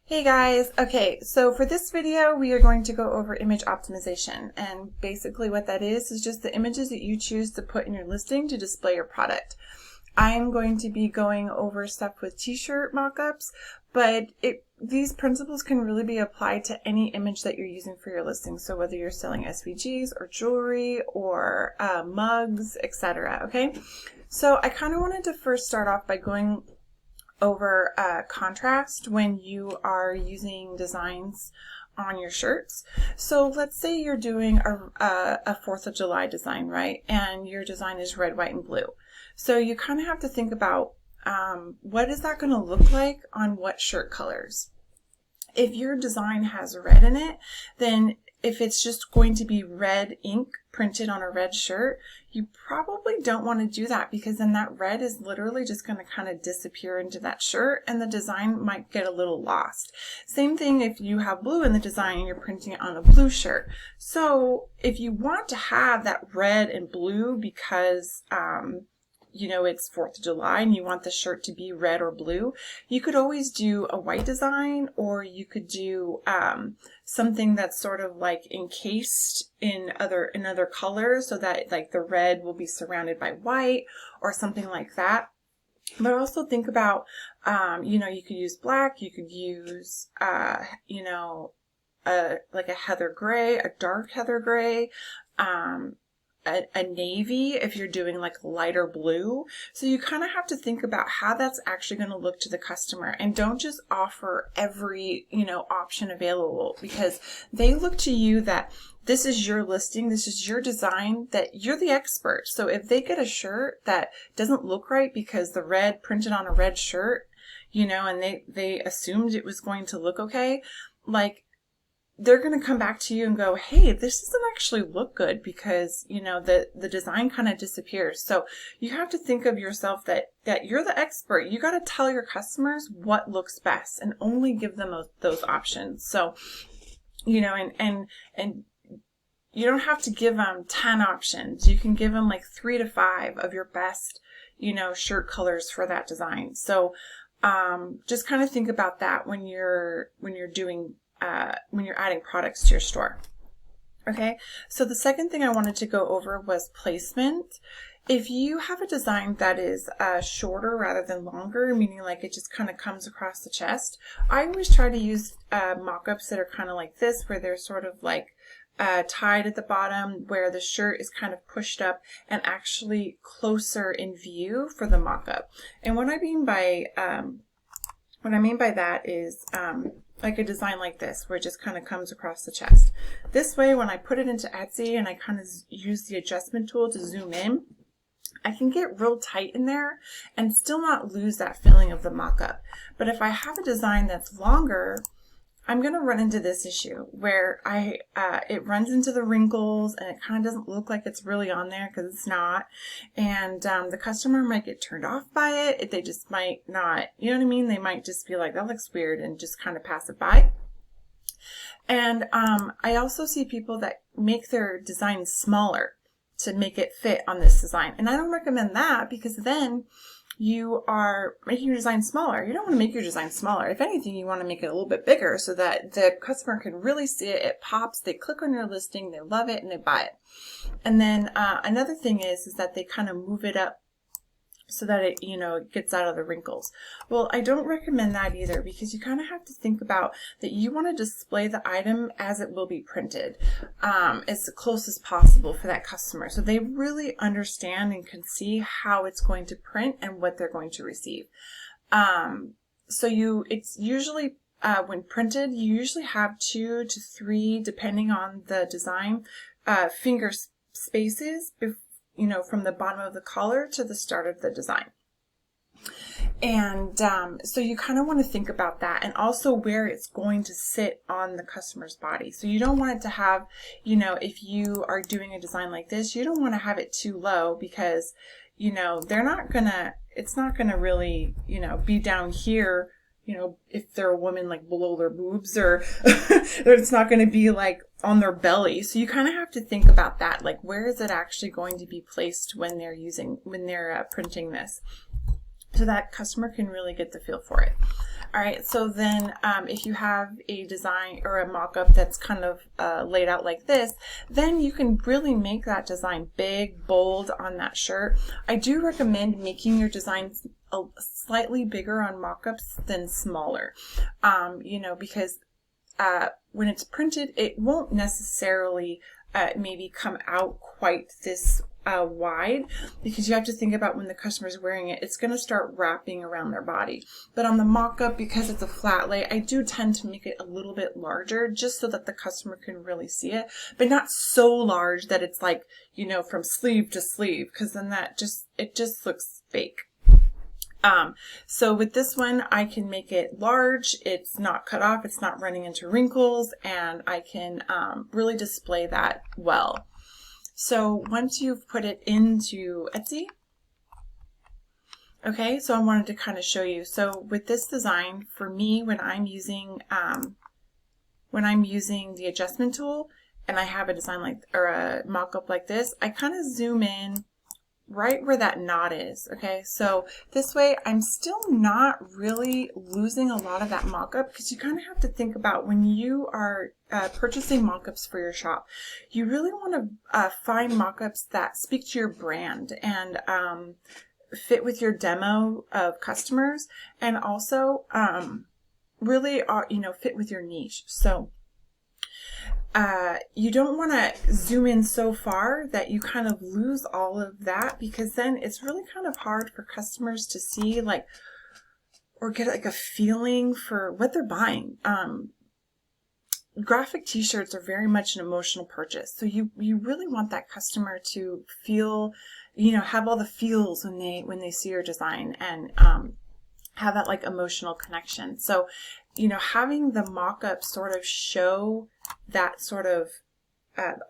Hey guys, okay, so for this video we are going to go over image optimization, and basically what that is just the images that you choose to put in your listing to display your product. I'm going to be going over stuff with t-shirt mockups, but these principles can really be applied to any image that you're using for your listing. So whether you're selling SVGs or jewelry or mugs, etc. Okay, so I kind of wanted to first start off by going over contrast when you are using designs on your shirts. So let's say you're doing a 4th of July design, right? And your design is red, white, and blue. So you kind of have to think about what is that going to look like on what shirt colors. If your design has red in it, then if it's just going to be red ink printed on a red shirt, you probably don't want to do that, because then that red is literally just going to kind of disappear into that shirt and the design might get a little lost. Same thing if you have blue in the design and you're printing it on a blue shirt. So if you want to have that red and blue because you know, it's 4th of July and you want the shirt to be red or blue, you could always do a white design, or you could do something that's sort of like encased in other colors, so that like the red will be surrounded by white or something like that. But also think about, you know, you could use black, you could use, you know, like a heather gray, a dark heather gray, a navy if you're doing like lighter blue. So you kind of have to think about how that's actually going to look to the customer, and don't just offer every, you know, option available, because they look to you that this is your listing, this is your design, that you're the expert. So if they get a shirt that doesn't look right because the red printed on a red shirt, you know, and they assumed it was going to look okay, like, they're going to come back to you and go, hey, this doesn't actually look good because, you know, the design kind of disappears. So you have to think of yourself that you're the expert. You got to tell your customers what looks best and only give them those options. So, you know, and you don't have to give them 10 options. You can give them like 3 to 5 of your best, you know, shirt colors for that design. So just kind of think about that when you're doing when you're adding products to your store. Okay, so the second thing I wanted to go over was placement. If you have a design that is shorter rather than longer, meaning like it just kind of comes across the chest, I always try to use mock-ups that are kind of like this, where they're sort of like tied at the bottom, where the shirt is kind of pushed up and actually closer in view for the mock-up. And what I mean by that is like a design like this, where it just kind of comes across the chest. This way, when I put it into Etsy and I kind of use the adjustment tool to zoom in, I can get real tight in there and still not lose that feeling of the mock-up. But if I have a design that's longer, I'm going to run into this issue where it runs into the wrinkles and it kind of doesn't look like it's really on there, because it's not. And the customer might get turned off by it. They just might not, you know what I mean? They might just be like, that looks weird, and just kind of pass it by. And I also see people that make their designs smaller to make it fit on this design. And I don't recommend that, because then you are making your design smaller. You don't want to make your design smaller. If anything, you want to make it a little bit bigger so that the customer can really see it. It pops, they click on your listing, they love it, and they buy it. And then another thing is that they kind of move it up so that it, you know, it gets out of the wrinkles. Well, I don't recommend that either, because you kind of have to think about that you want to display the item as it will be printed, as close as possible for that customer, so they really understand and can see how it's going to print and what they're going to receive. It's usually when printed, you usually have 2 to 3, depending on the design, finger spaces, you know, from the bottom of the collar to the start of the design. And so you kind of want to think about that, and also where it's going to sit on the customer's body. So you don't want it to have, you know, if you are doing a design like this, you don't want to have it too low, because, you know, it's not gonna really, you know, be down here, you know, if they're a woman, like below their boobs, or it's not going to be like on their belly. So you kind of have to think about that, like where is it actually going to be placed when they're printing this, so that customer can really get the feel for it. All right, so then if you have a design or a mock-up that's kind of laid out like this, then you can really make that design big, bold on that shirt. I do recommend making your designs slightly bigger on mock-ups than smaller, you know, because when it's printed, it won't necessarily maybe come out quite this wide, because you have to think about when the customer's wearing it, it's going to start wrapping around their body. But on the mock-up, because it's a flat lay, I do tend to make it a little bit larger just so that the customer can really see it, but not so large that it's like, you know, from sleeve to sleeve, because then it just looks fake. So with this one, I can make it large, it's not cut off, it's not running into wrinkles, and I can really display that well. So once you've put it into Etsy, okay, so I wanted to kind of show you. So with this design, for me, when I'm using the adjustment tool and I have a design like, or a mock-up like this, I kind of zoom in right where that knot is. Okay, so this way I'm still not really losing a lot of that mock-up, because you kind of have to think about when you are purchasing mock-ups for your shop, you really want to find mock-ups that speak to your brand and fit with your demo of customers, and also really are, you know, fit with your niche. So you don't want to zoom in so far that you kind of lose all of that, because then it's really kind of hard for customers to see, like, or get like a feeling for what they're buying. Graphic t-shirts are very much an emotional purchase. So you really want that customer to feel, you know, have all the feels when they see your design, and have that like emotional connection. So, you know, having the mock-up sort of show that sort of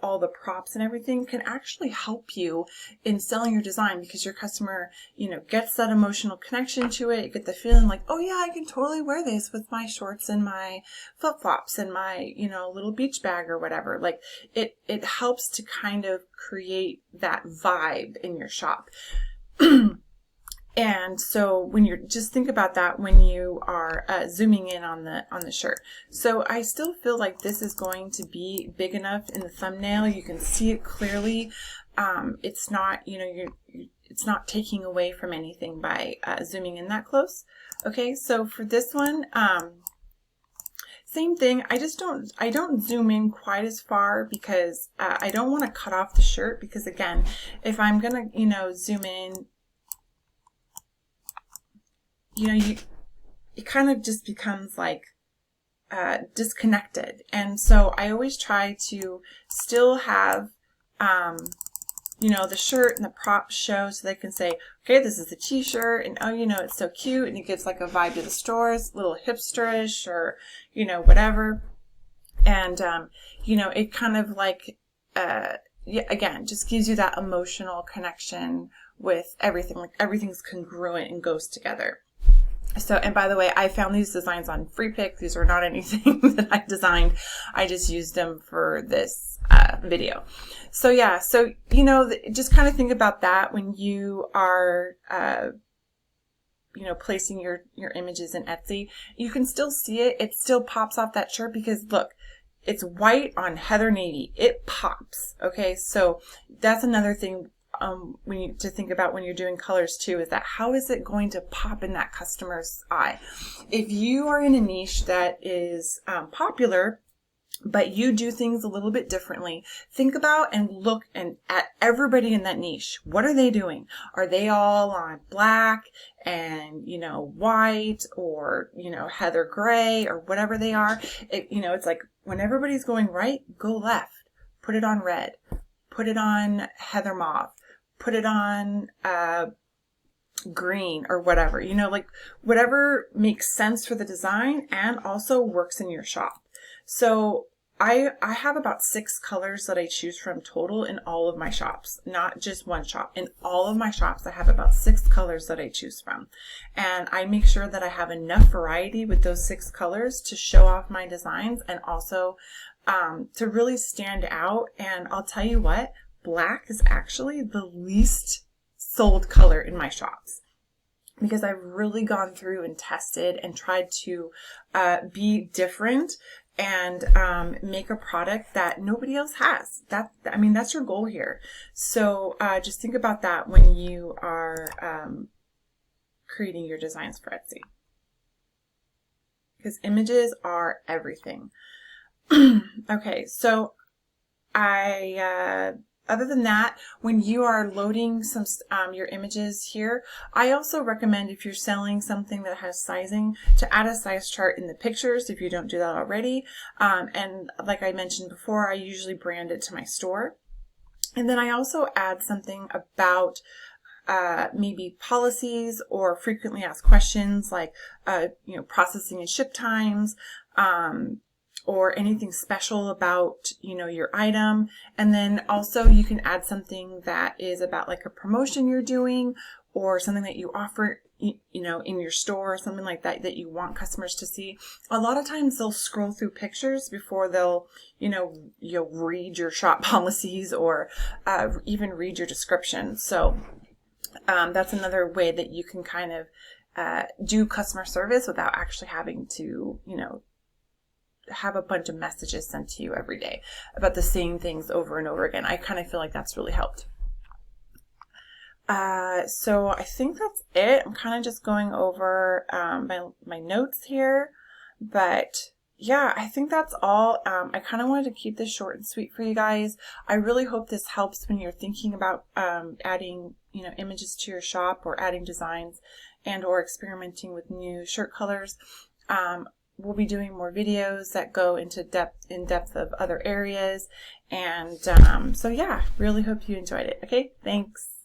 all the props and everything can actually help you in selling your design, because your customer, you know, gets that emotional connection to it. You get the feeling like, oh yeah, I can totally wear this with my shorts and my flip-flops and my, you know, little beach bag or whatever. Like it helps to kind of create that vibe in your shop. And so when you're, just think about that when you are zooming in on the shirt. So I still feel like this is going to be big enough in the thumbnail. You can see it clearly. It's not, you know, it's not taking away from anything by zooming in that close. Okay, so for this one, same thing. I don't zoom in quite as far, because I don't want to cut off the shirt, because again, if I'm gonna, you know, zoom in, you know, it kind of just becomes like disconnected. And so I always try to still have, you know, the shirt and the props show, so they can say, okay, this is the t-shirt, and oh, you know, it's so cute, and it gives like a vibe to the stores, a little hipsterish, or, you know, whatever. And, you know, it kind of like, yeah, again, just gives you that emotional connection with everything, like everything's congruent and goes together. So, and by the way, I found these designs on Free Pick. These were not anything that I designed. I just used them for this video. So yeah, so, you know, just kind of think about that when you are, you know, placing your images in Etsy. You can still see it. It still pops off that shirt, because look, it's white on heather navy. It pops. Okay, so that's another thing to think about when you're doing colors too, is that how is it going to pop in that customer's eye? If you are in a niche that is popular, but you do things a little bit differently, think about and look at everybody in that niche. What are they doing? Are they all on black and, you know, white, or, you know, heather gray, or whatever they are? You know, it's like when everybody's going right, go left. Put it on red. Put it on heather mauve. Put it on green, or whatever, you know, like whatever makes sense for the design and also works in your shop. So I have about 6 colors that I choose from total in all of my shops, not just one shop. In all of my shops, I have about 6 colors that I choose from. And I make sure that I have enough variety with those 6 colors to show off my designs, and also to really stand out. And I'll tell you what, black is actually the least sold color in my shops. because I've really gone through and tested and tried to be different and make a product that nobody else has. That's your goal here. So just think about that when you are creating your designs for Etsy, because images are everything. Okay, so other than that, when you are loading your images here, I also recommend, if you're selling something that has sizing, to add a size chart in the pictures if you don't do that already. And like I mentioned before, I usually brand it to my store. And then I also add something about maybe policies or frequently asked questions, like processing and ship times, or anything special about, your item. And then also you can add something that is about like a promotion you're doing, or something that you offer, in your store, or something like that that you want customers to see. A lot of times they'll scroll through pictures before they'll, you'll read your shop policies, or even read your description. So that's another way that you can kind of do customer service without actually having to, have a bunch of messages sent to you every day about the same things over and over again. I kind of feel like that's really helped. So I think that's it. I'm kind of just going over my notes here, but yeah, I think that's all. I kind of wanted to keep this short and sweet for you guys. I really hope this helps when you're thinking about adding, images to your shop, or adding designs and or experimenting with new shirt colors. We'll be doing more videos that go into depth of other areas. And so yeah, really hope you enjoyed it. Okay, thanks.